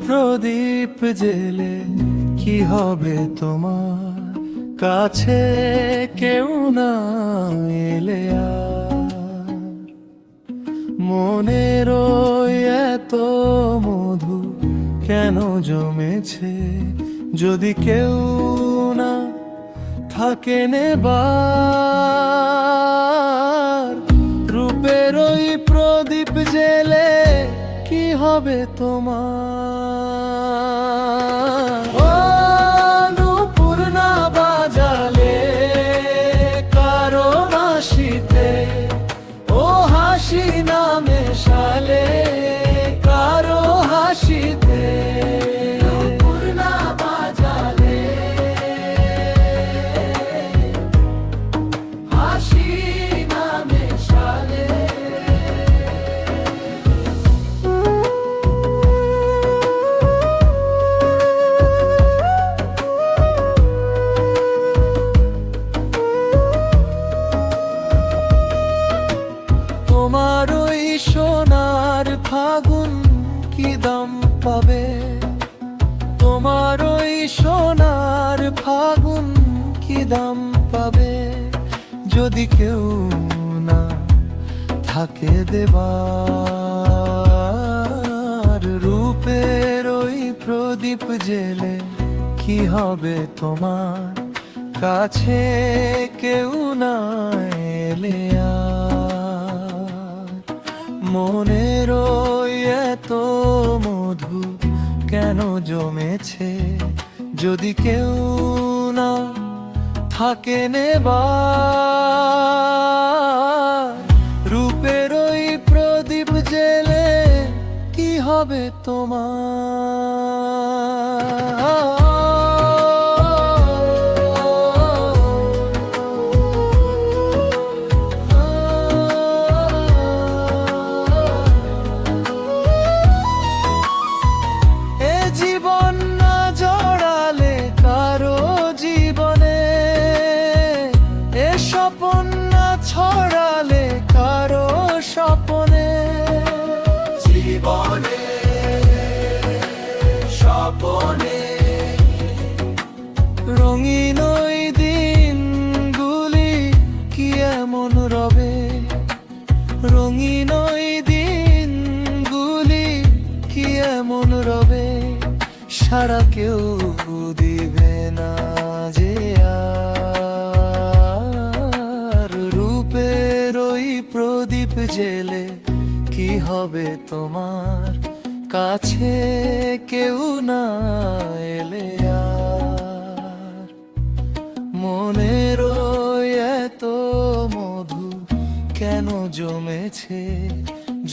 প্রদীপ জেলে কি হবে তোমার? কাছে কেউ না এলে আর মনের ওই এত মধু কেন জমেছে? যদি কেউ না থাকে নেবার, রূপের ওই প্রদীপ জেলে কি হবে তোমার? ও নূপুর না বাজালে কারো হাসিতে, ও হাসি না মেশালে কারো হাসিতে, নূপুর না বাজালে হাসি না মেশালে। তোমার ওই সোনার ফাগুন কি দাম পাবে? তোমার ওই সোনার ফাগুন কি দাম পাবে? যদি কেউ না থাকে দেবার, রূপের ওই প্রদীপ জেলে কি হবে তোমার? কাছে কেউ না এলে আর মনের ওই এত মধু কেন জমেছে? যদি কেউ না থাকে নেবার, রূপের ওই প্রদীপ জেলে কি হবে তোমার? জীবন না জড়ালে কারো জীবনে, এ স্বপন না ছড়ালে কারো স্বপনে, জীবনে স্বপনে রঙিন ওই দিনগুলি কি এমন রবে? রঙিন ওই দিনগুলি কি এমন রবে? সারা কেউ দিবে না যে আর, রূপের ওই প্রদীপ জেলে কি হবে তোমার? কাছে কেউ না এলে আর মনের ওই এত মধু কেন জমেছে?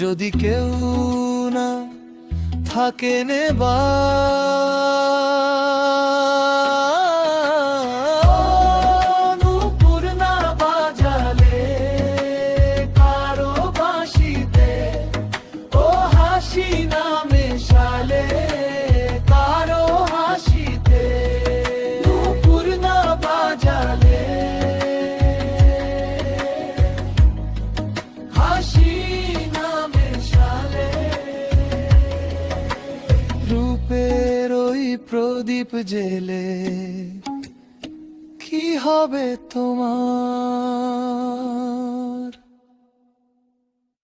যদি কেউ না থাকে নেবার, নূপুর না বাজালে কারো বাঁশিতে, ও হাসি না মেশালে কারো হাসিতে, নূপুর না বাজালে হাসি না মেশালে, রূপের ওই প্রদীপ জেলে কি হবে তোমার?